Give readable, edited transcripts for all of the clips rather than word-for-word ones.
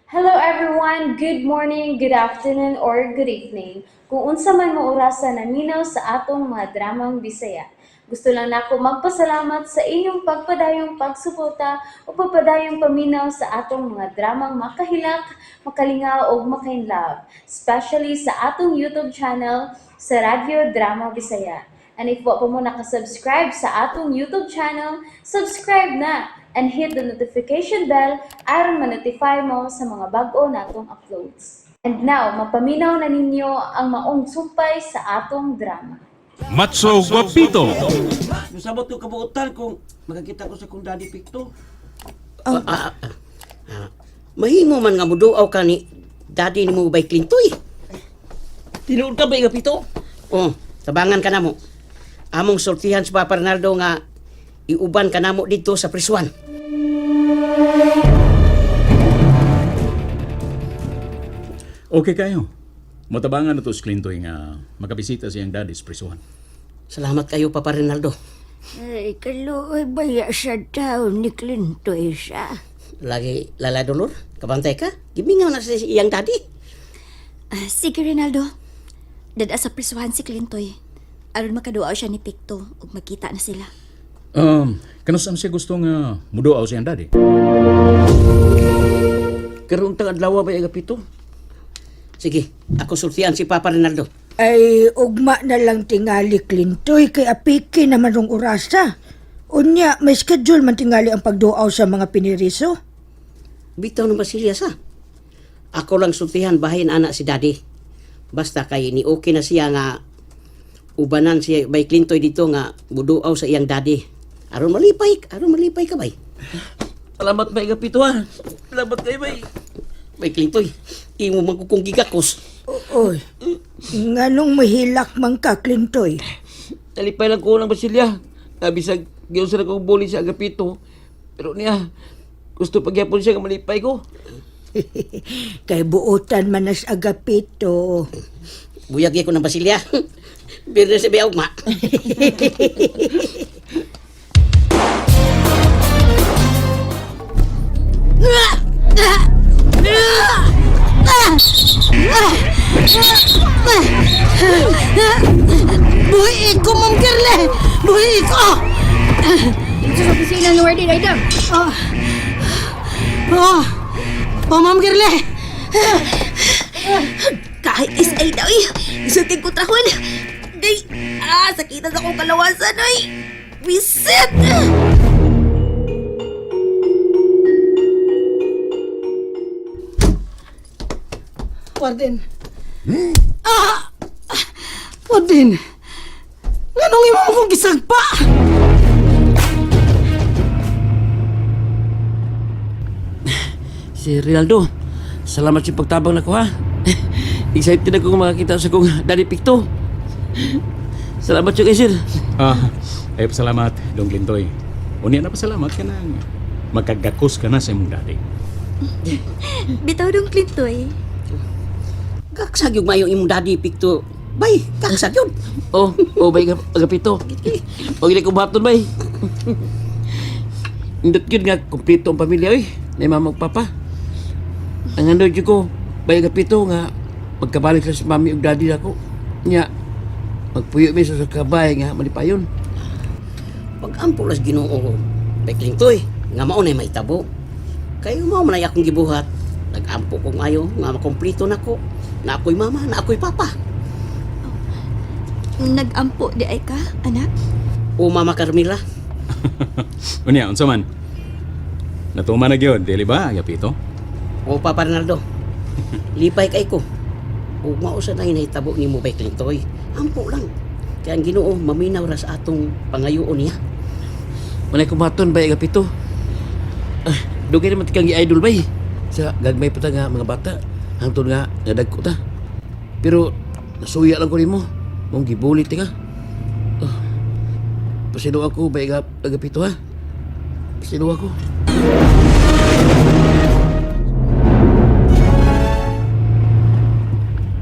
Hello everyone, good morning, good afternoon, or good evening. Kung unsa man mo orasan naminaw sa atong mga dramang Bisaya. Gusto lang nako magpasalamat sa inyong pagpadayong pagsuporta o pagpadayong paminaw sa atong mga dramang makahilak, makalingaw o makainlove, especially sa atong YouTube channel sa Radyo Drama Bisaya. And if wa pa mo nakasubscribe sa atong YouTube channel, subscribe na and hit the notification bell aron ma-notify mo sa mga bag-o natong uploads. And now, mapaminaw na ninyo ang maong sumpay sa atong drama. Matso Guapito. Nasabot ko kabuutan kung makakita ko sa kong Daddy Picto. Mahimo man nga muduaw ka ni daddy ni mo bay Clintoy. Tinuod ka ba yung Pito? Oh, tabangan ka na mo. Among sortihan sa Papa Ronaldo nga iuban ka na mo dito sa prisuan. Okay kayo. Matabangan na to si Clintoy nga makabisita siyang daddy sa prisuhan. Salamat kayo Papa Ronaldo. Ay, kaluoy baya siya daw ni Clintoy siya. Lagi lala dolor, kabantay ka. Gimingaw na sa iyang daddy. Sige, Rinaldo. Dada sa prisuhan si Clintoy. Aron makaduaw siya ni Picto ug magkita na sila. Kanusam siya gusto nga muduaw siyang daddy? Karoon tang adlaw ba yung Pito? Sige, ako sultihan si Papa Ronaldo. Ay, ugma na lang tingali Clintoy kay apiki naman rong orasa. Unya, may schedule man tingali ang pagduaw sa mga piniriso. Bitaw ng Basilyas ha. Ako lang sultihan bahin anak si daddy. Basta kay ni okay na siya nga ubanan siya bay Clintoy dito nga muduaw sa iyang daddy. Aron malipay ka bay. Salamat ba yung Pito ha? Salamat kayo ba? Bay Clintoy, imo magkukong gigakos. Oy, nganong mahilak man ka, Clintoy? Talipay lang ko ng Basilya. Nabisag giyon sa kong buli sa Agapito. Pero niya, gusto pagyapon siya nga malipay ko. Kay buotan man nas agapito. Buyag ko ng Basilya. Birna si Beaw ma. Buhi ko, Ma'am Kirle! Buhi ko! Dito sa opisina ni Warden Aida. Ma'am Kirle! Kahit is ay daw eh. Isutin ko trahon. Day, sakitan sa kong kalawasan ay. Visit! Warden. Warden. Nganong imo mo kong gisagpa? Si Rinaldo, salamat sa pagtabang na ko ha. Excited ako kung makakita sa kong Daddy Picto. Salamat siya sir. Ay pasalamat, Dong Clintoy. Unya na pasalamat ka nang magkagakos ka na sa imong daddy. Bitaw dong Clintoy. Kaksag yung mayo imong daddy Picto. Bay, kaksag yun. Ba yung Agapito? Huwag na kumaton ba Indot yun nga, kompleto ang pamilya na mama ug papa. Ang ano dyan ko, ba yung Agapito nga, magkabalik sa mami ug daddy ako. Nya, magpuyo mi sa kabay nga malipayon. Pag-ampo las Ginoo. Bay Clintoy, nga mao na mahitabo. Kayo mao man ay akong gibuhat. Nag-ampo kong ayo nga makomplito nako. Na ako'y mama, na ako'y papa. Nag-ampo di ay ka, anak? O Mama Carmila. Unya, unsa man? Natuman na gyud, dili ba, Agapito? O Papa Ronaldo. Lipay kay ko. O mausa na hinahitabo ni mo bay Clintoy. Ampo lang. Kaya ang Ginoo maminaw ra sa atong pangayoon niya. Manay kumaton ba yung Agapito? Dugay naman tikang i-idol ba sa gagmay pa ta nga mga bata. Hangtod nga nadagko ta. Pero nasuya lang ko nimo. Mong gibulit ka. Pasino ako ba yung Agapito ha? Pasino ako.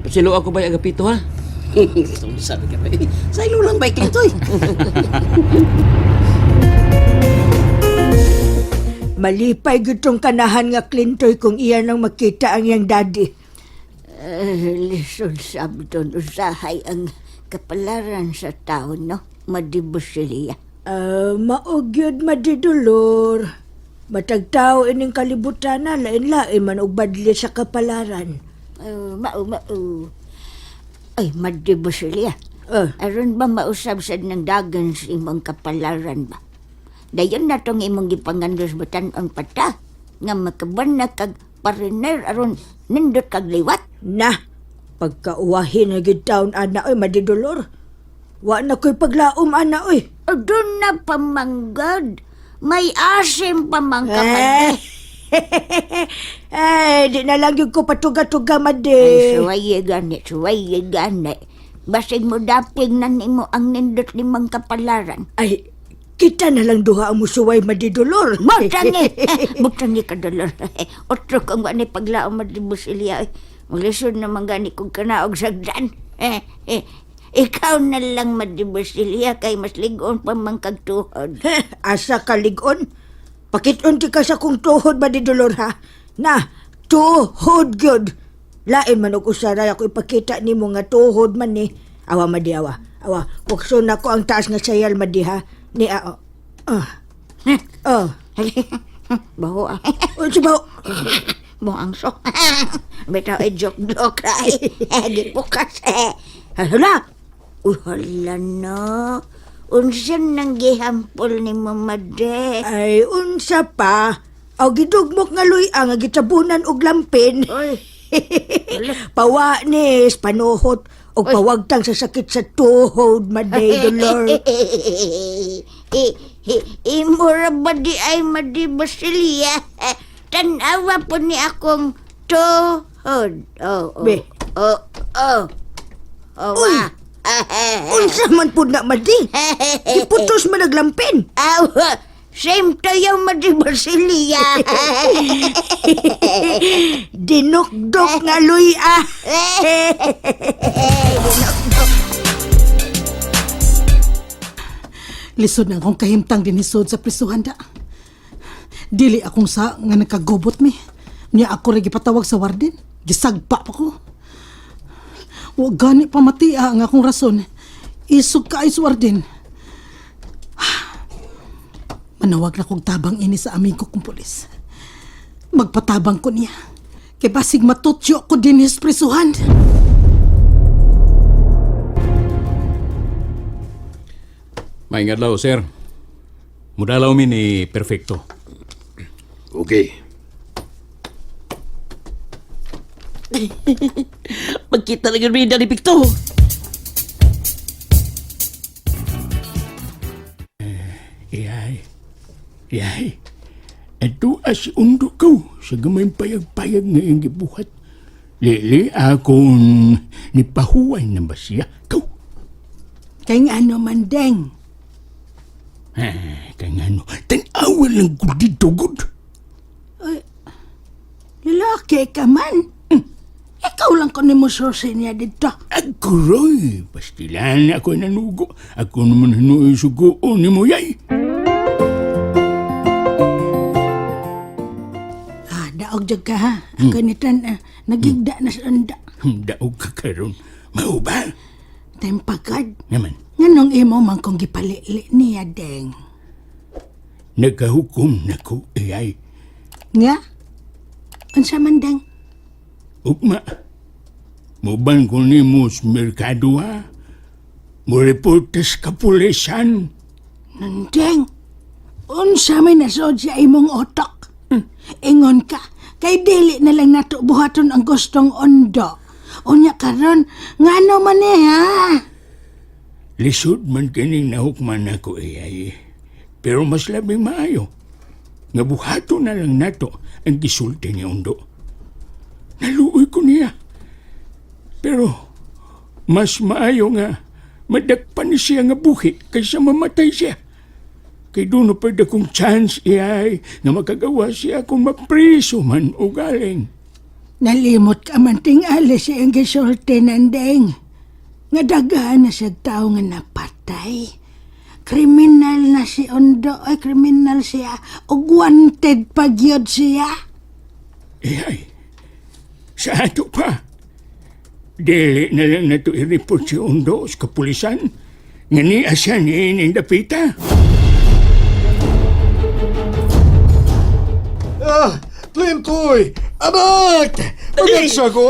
Pasino ako ba yung Agapito ha? Sabi ka ba? Saylo lang bay Clintoy. Malipay gitong kanahan nga Clintoy kung iyan ang makita ang iyang daddy. Lisod sabton usahay ang kapalaran sa tao, no? Madibusiliya. Maugyod madidulor. Matag tao ining kalibutan na lain-lain man og badli sa kapalaran. Mau. Ay, madibusiliya. Aron ba mausab sad ng dagan sa imong kapalaran ba? Dayon na tong imong gipangandos batan-on pata nga makaban na kag partner aron nindot kag liwat. Na, pagkauwahin na gid taon ana oy madidulor. Wa na ko'y paglaom ana oy. Doon na pamanggad. May asim pamangka Eh. Ay, di na lang yung ko patuga-tuga Ay, madi. suwaye gani. Basig mo daping na nimo ang nindot limang kapalaran. Ay, kita na lang duha ang musuway madidulor. Butangi ka dolor. Otro kang wani paglaom madibusilya. Maglisod naman gani kong kanaog sagdan. Ikaw na lang madibusilya kay mas ligon pa mang kagtuhod. Asa kaligon? Pakiton ti ka sa kong tuhod madidulor ha. Na, tuhod gyud. Lain man og usaray ako ipakita nimo nga tuhod man ni. Awa madi awa. Wakso na ko ang taas nga sayal madi ha. Ni Baho ah. Sibaw. Mo ang so. Bitaw ay joke ay. Gipukas Hala. Hala na. Unsan nang gihampol ni mamade? Ay, unsa pa. Aw gidugmok nga luy nga gitabunan og lampin. Oy. Pawa nis, panuhot, o pawagtang sa sakit sa tuhod, maday dolor. Imura ba di ay madibasilya? Tanawa po ni akong tuhod. Be. Uy! Unsa man po na madi? Iputos man naglampin. Same to yung madibasilya. Dinukdok nga luy Lisod na akong kahimtang dinisod sa prisuhan da. Dili akong sa nga nagkagubot mi. Niya ako rin gipatawag sa warden. Gisagpa pa ko. Huwag gani pa matia ang akong rason. Isog ka ay sa warden. Manawag na kong tabang ini sa amigo kong pulis. Magpatabang ko niya. Kay basig matutyo ko din his prisuhan. Maingad law, sir. Mudalaw mi ni Perfecto. Okay. Magkita na gano'n ni Picto. Yay, ito as undo ko sa gamay payag-payag nga yung gibuhat. Lili akong nipahuay na ba siya? Kau? Kay nga ano man, Deng. Kaya nga no, tanawa lang ko dito, good. Lalaki ka man. Ikaw lang ko ni mo susi niya dito. Aguroy, pastilan ako nanugo. Ako naman hanuoy sugoon ni mo, yay. Daog jag ka ha. Ang kanitan, nagigda na sa anda. Daog ka karon. Mau ba? Tempagad. Naman, Nganong imo man kong gipalili niya, Deng. nagkahukom na ko, ay. Nga? Unsa man, Deng? Ugma, muban ko ni mo sa merkado ha. Mo reportes kapulisan. Deng, unsa may nasod sa imong otak? Ingon ka, kay dili na lang nato buhaton ang gustong ondo. Unya karon, ngano man ha? Lisod man kining nahukman ako, ay. Pero mas labing maayo. Nga buhato na lang nato ang gisulti ni Undo. Naluoy ko niya. Pero mas maayo nga madagpan ni siya nga buhi kaysa mamatay siya. Kay doon na pwede kong chance iyay na makagawa siya kung mapriso man o galing. Nalimot ka man tingali siyang gisulti ng Deng. Nga dagahan na siya tao nga napatay. kriminal na si Undo. Ay, kriminal siya. O wanted pagyod siya. Ay, sa ato pa. Dili na lang na ito i-report si Undo sa kapulisan. Nga ni asya ni Nindapita. Clintoy! Anak! Pagkaksa ko!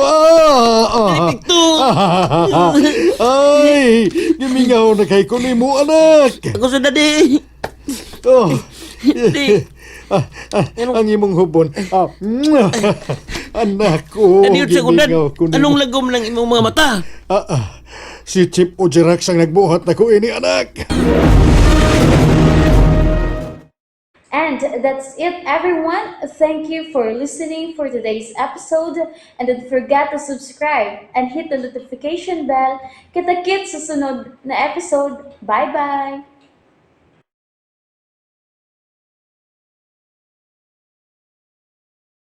Ay! Gimingaw na kay ko ni mo, anak! Ako sa dadi. Oh. Ang imong hubon. Anak ko, Ano yun sa kudan? gimingaw ko ni Anong mo. lagom ng imong mga mata? Si Chip Ojerax ang nagbuhat na ko ini, anak! And that's it, everyone. Thank you for listening for today's episode. And don't forget to subscribe and hit the notification bell. Kita-kits sa sunod na episode. Bye-bye!